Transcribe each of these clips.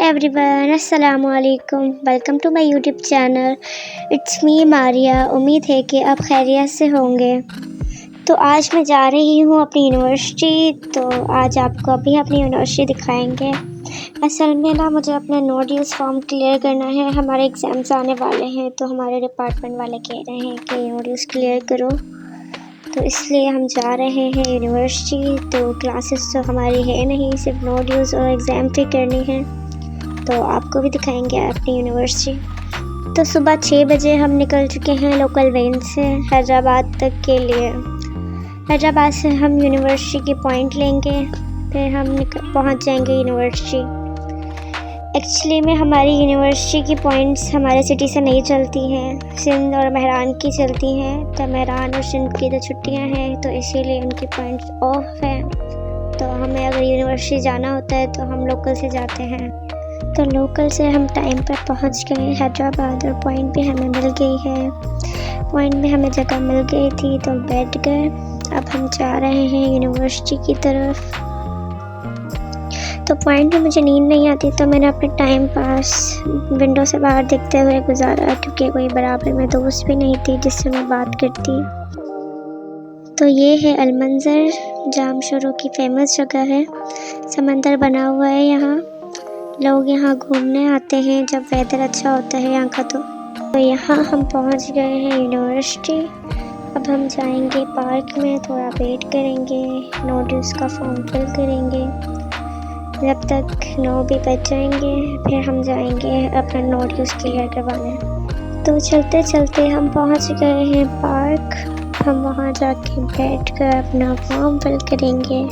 Everyone, अस्सलाम वालेकुम। Welcome to my YouTube channel. It's me Maria. उम्मीद है कि आप खैरियत से होंगे। तो आज मैं जा रही हूँ अपनी यूनिवर्सिटी। तो आज आपको अभी अपनी यूनिवर्सिटी दिखाएंगे। असल में ना मुझे अपना नो ड्यूज़ फॉर्म क्लियर करना है। हमारे एग्ज़ाम्स आने वाले हैं तो हमारे डिपार्टमेंट वाले कह रहे हैं कि नो ड्यूज़ क्लियर करो, तो इसलिए हम जा रहे हैं यूनिवर्सिटी। तो क्लासेस तो हमारी है नहीं, सिर्फ नो ड्यूज़ और एग्ज़ाम पे करनी है। तो आपको भी दिखाएंगे अपनी यूनिवर्सिटी। तो सुबह 6 बजे हम निकल चुके हैं लोकल वैन से हैदराबाद तक के लिए। हैदराबाद से हम यूनिवर्सिटी की पॉइंट लेंगे, फिर हम पहुंच जाएंगे यूनिवर्सिटी। एक्चुअली में हमारी यूनिवर्सिटी की पॉइंट्स हमारे सिटी से नहीं चलती हैं, सिंध और मेहरान की चलती हैं। तो मेहरान और सिंध की तो छुट्टियां हैं, तो इसीलिए उनकी पॉइंट्स ऑफ हैं। तो हमें अगर यूनिवर्सिटी जाना होता है तो हम लोकल से जाते हैं। तो लोकल से हम टाइम पर पहुंच गए हैदराबाद और पॉइंट भी हमें मिल गई है। पॉइंट में हमें जगह मिल गई थी तो बैठ गए। अब हम जा रहे हैं यूनिवर्सिटी की तरफ। तो पॉइंट में मुझे नींद नहीं आती, तो मैंने अपने टाइम पास विंडो से बाहर देखते हुए गुजारा, क्योंकि कोई बराबर में दोस्त भी नहीं थी जिससे मैं बात करती। तो ये है अलमंजर, जामशोरों की फेमस जगह है। समंदर बना हुआ है यहाँ। लोग यहाँ घूमने आते हैं जब वेदर अच्छा होता है यहाँ का। तो यहाँ हम पहुँच गए हैं यूनिवर्सिटी। अब हम जाएंगे पार्क में, थोड़ा वेट करेंगे, नो ड्यूज़ का फॉर्म फिल करेंगे जब तक 9 भी बज जाएंगे। फिर हम जाएंगे अपना नो ड्यूज़ क्लियर करवाने। तो चलते चलते हम पहुँच गए हैं पार्क। हम वहाँ जाके बैठ कर अपना फॉर्म फिल करेंगे,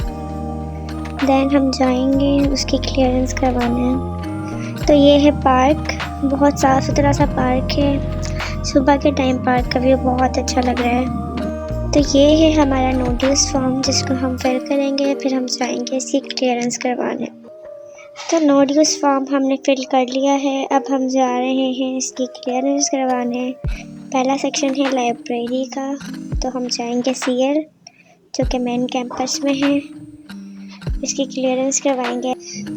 देन हम जाएंगे उसकी क्लियरेंस करवाने। तो ये है पार्क, बहुत साफ़ सुथरा सा पार्क है। सुबह के टाइम पार्क का व्यू बहुत अच्छा लग रहा है। तो ये है हमारा नो ड्यूज़ फॉर्म, जिसको हम फिल करेंगे, फिर हम जाएंगे इसकी क्लियरेंस करवाने। तो नो ड्यूज़ फॉर्म हमने फिल कर लिया है। अब हम जा रहे हैं इसकी क्लियरेंस करवाने। पहला सेक्शन है लाइब्रेरी का, तो हम जाएंगे CL, जो कि मेन कैंपस में है, इसकी क्लियरेंस करवाएंगे।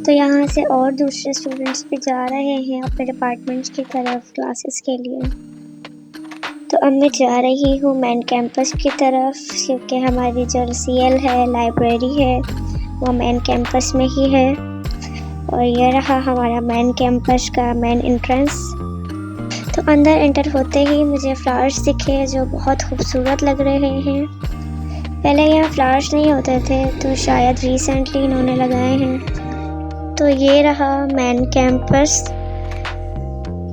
तो यहाँ से और दूसरे स्टूडेंट्स भी जा रहे हैं अपने डिपार्टमेंट्स की तरफ क्लासेस के लिए। तो अब मैं जा रही हूँ मेन कैंपस की तरफ, क्योंकि हमारी जो CL है, लाइब्रेरी है, वो मेन कैंपस में ही है। और ये रहा हमारा मेन कैंपस का मेन एंट्रेंस। तो अंदर एंटर होते ही मुझे फ्लावर्स दिखे जो बहुत खूबसूरत लग रहे हैं। पहले यहाँ फ्लावर्स नहीं होते थे, तो शायद रिसेंटली इन्होंने लगाए हैं। तो ये रहा मेन कैंपस।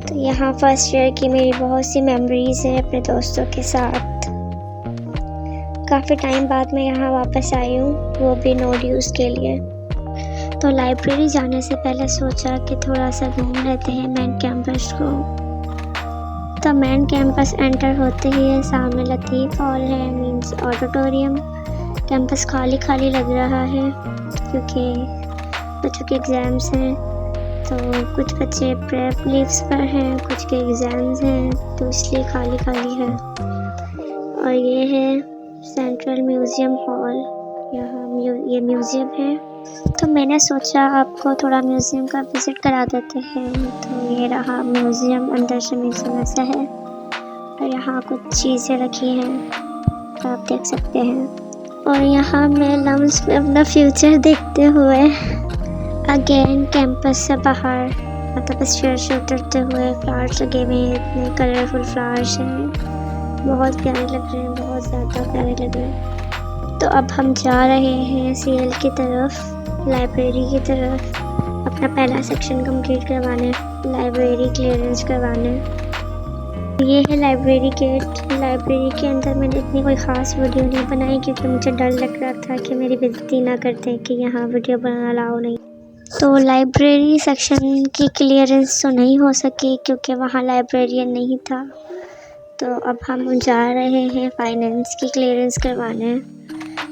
तो यहाँ फर्स्ट ईयर की मेरी बहुत सी मेमोरीज़ हैं अपने दोस्तों के साथ। काफ़ी टाइम बाद मैं यहाँ वापस आई हूँ, वो भी नो ड्यूज़ के लिए। तो लाइब्रेरी जाने से पहले सोचा कि थोड़ा सा घूम लेते हैं मेन कैंपस को। तो मेन कैंपस एंटर होते ही सामने लतीफ़ हॉल है, मींस ऑडिटोरियम। कैंपस खाली खाली लग रहा है क्योंकि बच्चों के एग्ज़ाम्स हैं। तो कुछ बच्चे प्रेप लीव्स पर हैं, कुछ के एग्ज़ाम्स हैं, तो इसलिए खाली खाली है। और ये है सेंट्रल म्यूज़ियम हॉल, यहाँ ये म्यूज़ियम है। तो मैंने सोचा आपको थोड़ा म्यूज़ियम का विज़िट करा देते हैं। तो ये रहा म्यूज़ियम, अंदर से म्यूज़ियम ऐसा है। और यहाँ कुछ चीज़ें रखी हैं, तो आप देख सकते हैं। और यहाँ मैं लम्स में अपना फ्यूचर देखते हुए अगेन कैंपस से बाहर, मतलब स्टेयर से उतरते हुए, फ्लावर्स लगे हुए हैं, इतने कलरफुल फ्लावर्स हैं, बहुत प्यारे लग रहे हैं, बहुत ज़्यादा प्यारे लग रहे हैं। तो अब हम जा रहे हैं CL की तरफ, लाइब्रेरी की तरफ, अपना पहला सेक्शन कंप्लीट करवाने, लाइब्रेरी क्लियरेंस करवाने। ये है लाइब्रेरी गेट। लाइब्रेरी के अंदर मैंने इतनी कोई ख़ास वीडियो नहीं बनाई, क्योंकि मुझे डर लग रहा था कि मेरी बेइज्जती ना करते कि यहाँ वीडियो बनाना अलाउ नहीं। तो लाइब्रेरी सेक्शन की क्लियरेंस तो नहीं हो सकी क्योंकि वहाँ लाइब्रेरियन नहीं था। तो अब हम जा रहे हैं फाइनेंस की क्लियरेंस करवाने,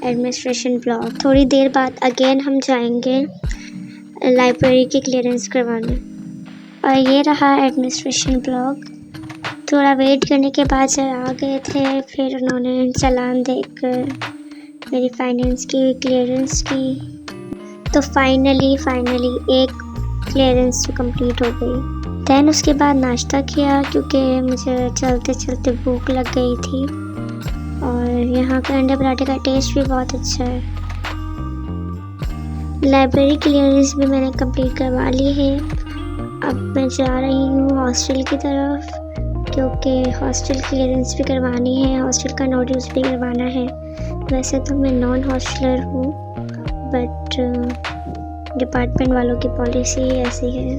एडमिनिस्ट्रेशन ब्लॉक। थोड़ी देर बाद अगेन हम जाएंगे लाइब्रेरी की क्लियरेंस करवाने। और ये रहा एडमिनिस्ट्रेशन ब्लॉक। थोड़ा वेट करने के बाद सर आ गए थे, फिर उन्होंने चालान देकर मेरी फाइनेंस की क्लियरेंस की। तो फाइनली एक क्लियरेंस जो कंप्लीट हो गई। दैन उसके बाद नाश्ता किया क्योंकि मुझे चलते चलते भूख लग गई थी, और यहाँ का अंडे पराठे का टेस्ट भी बहुत अच्छा है। लाइब्रेरी क्लियरेंस भी मैंने कंप्लीट करवा ली है। अब मैं जा रही हूँ हॉस्टल की तरफ, क्योंकि हॉस्टल क्लियरेंस भी करवानी है, हॉस्टल का नोटिस भी करवाना है। वैसे तो मैं नॉन हॉस्टलर हूँ, बट डिपार्टमेंट वालों की पॉलिसी ऐसी है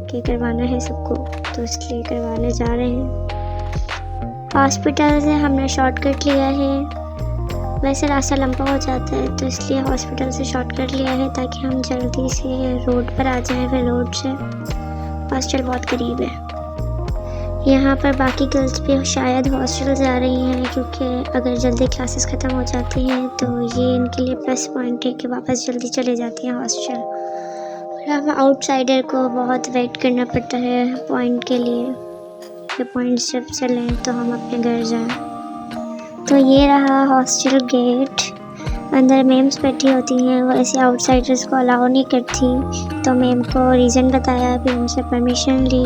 कि करवाना है सबको, तो इसलिए करवाने जा रहे हैं। हॉस्पिटल से हमने शॉर्टकट लिया है। वैसे रास्ता लंबा हो जाता है, तो इसलिए हॉस्पिटल से शॉर्टकट लिया है ताकि हम जल्दी से रोड पर आ जाएं। फिर रोड से हॉस्टल बहुत करीब है। यहाँ पर बाकी गर्ल्स भी शायद हॉस्टल जा रही हैं, क्योंकि अगर जल्दी क्लासेस ख़त्म हो जाती हैं तो ये इनके लिए प्लस पॉइंट है कि वापस जल्दी चले जाती हैं हॉस्टल। और हम आउटसाइडर को बहुत वेट करना पड़ता है पॉइंट के लिए, कि पॉइंट्स जब चलें तो हम अपने घर जाएं। तो ये रहा हॉस्टल गेट। अंदर मेम्स बैठी होती हैं, वो ऐसे आउटसाइडर्स को अलाउ नहीं करती, तो मेम को रीज़न बताया, फिर उनसे परमिशन ली,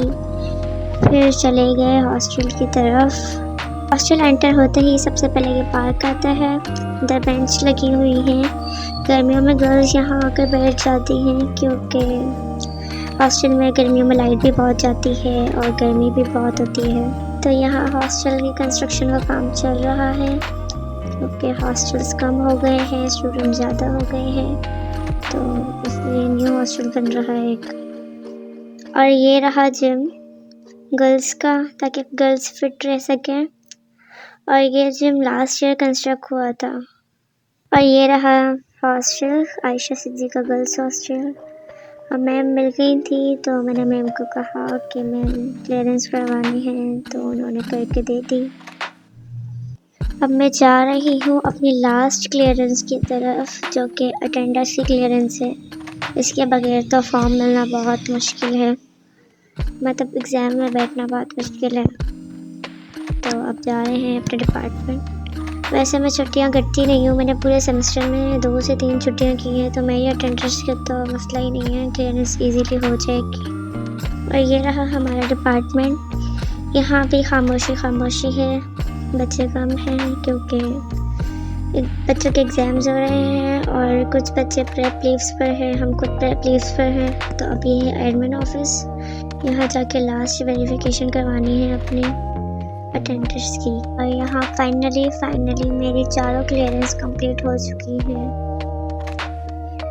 फिर चले गए हॉस्टल की तरफ। हॉस्टल एंटर होते ही सबसे पहले ये पार्क आता है। इधर बेंच लगी हुई हैं। गर्मियों में गर्ल्स यहाँ आकर बैठ जाती हैं, क्योंकि हॉस्टल में गर्मियों में लाइट भी बहुत जाती है और गर्मी भी बहुत होती है। तो यहाँ हॉस्टल की कंस्ट्रक्शन का काम चल रहा है, क्योंकि हॉस्टल्स कम हो गए हैं, स्टूडेंट ज़्यादा हो गए हैं, तो इसलिए न्यू हॉस्टल बन रहा है एक। और ये रहा जिम गर्ल्स का, ताकि गर्ल्स फिट रह सकें। और ये जिम लास्ट ईयर कंस्ट्रक्ट हुआ था। और ये रहा hostel, Ayesha Siddiqa girls hostel. अब मैम मिल गई थी, तो मैंने मैम को कहा कि मैम क्लियरेंस करवानी है, तो उन्होंने करके दे दी। अब मैं जा रही हूँ अपनी लास्ट क्लियरेंस की तरफ, जो कि अटेंडेंस की क्लियरेंस है। इसके बगैर तो फॉर्म मिलना बहुत मुश्किल है, मतलब एग्ज़ाम में बैठना बहुत मुश्किल है। तो अब जा रहे हैं अपने डिपार्टमेंट। वैसे मैं छुट्टियां करती नहीं हूँ, मैंने पूरे सेमेस्टर में 2 से 3 छुट्टियां की हैं, तो मेरी अटेंडेंस का तो मसला ही नहीं है, क्लियरेंस इजीली हो जाएगी। और ये रहा हमारा डिपार्टमेंट। यहाँ भी खामोशी है, बच्चे कम हैं क्योंकि बच्चों के एग्ज़ाम्स हो रहे हैं, और कुछ बच्चे प्रेप लीव्स पर हैं, हम खुद प्रेप लीव्स पर हैं। तो अब ये है एडमिन ऑफिस, यहाँ जाके लास्ट वेरिफिकेशन करवानी है अपनी अटेंडेंस की। और यहाँ फाइनली मेरी 4 क्लियरेंस कंप्लीट हो चुकी हैं।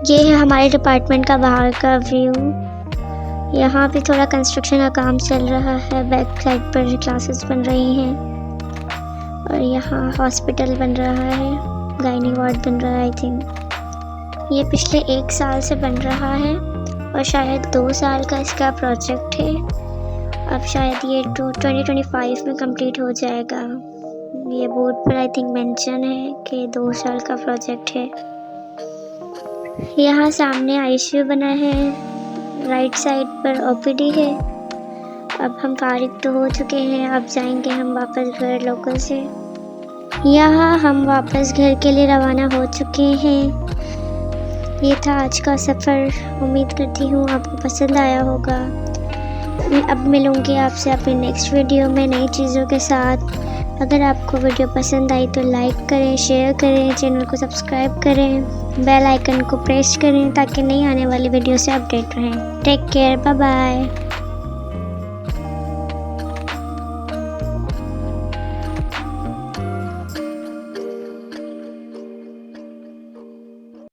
ये है हमारे डिपार्टमेंट का बाहर का व्यू। यहाँ भी थोड़ा कंस्ट्रक्शन का काम चल रहा है, बैक साइड पर क्लासेस बन रही हैं। और यहाँ हॉस्पिटल बन रहा है, गायनी वार्ड बन रहा है आई थिंक। ये पिछले 1 साल से बन रहा है, और शायद 2 साल का इसका प्रोजेक्ट है। अब शायद ये 2025 में कंप्लीट हो जाएगा। ये बोर्ड पर आई थिंक मेंशन है कि 2 साल का प्रोजेक्ट है। यहाँ सामने आईसीयू बना है, राइट साइड पर ओपीडी है। अब हम फारिग तो हो चुके हैं, अब जाएंगे हम वापस घर लोकल से। यहाँ हम वापस घर के लिए रवाना हो चुके हैं। ये था आज का सफ़र। उम्मीद करती हूँ आपको पसंद आया होगा। मैं अब मिलूँगी आपसे अपनी नेक्स्ट वीडियो में नई चीज़ों के साथ। अगर आपको वीडियो पसंद आई तो लाइक करें, शेयर करें, चैनल को सब्सक्राइब करें, बेल आइकन को प्रेस करें ताकि नई आने वाली वीडियो से अपडेट रहें। Take care, bye bye.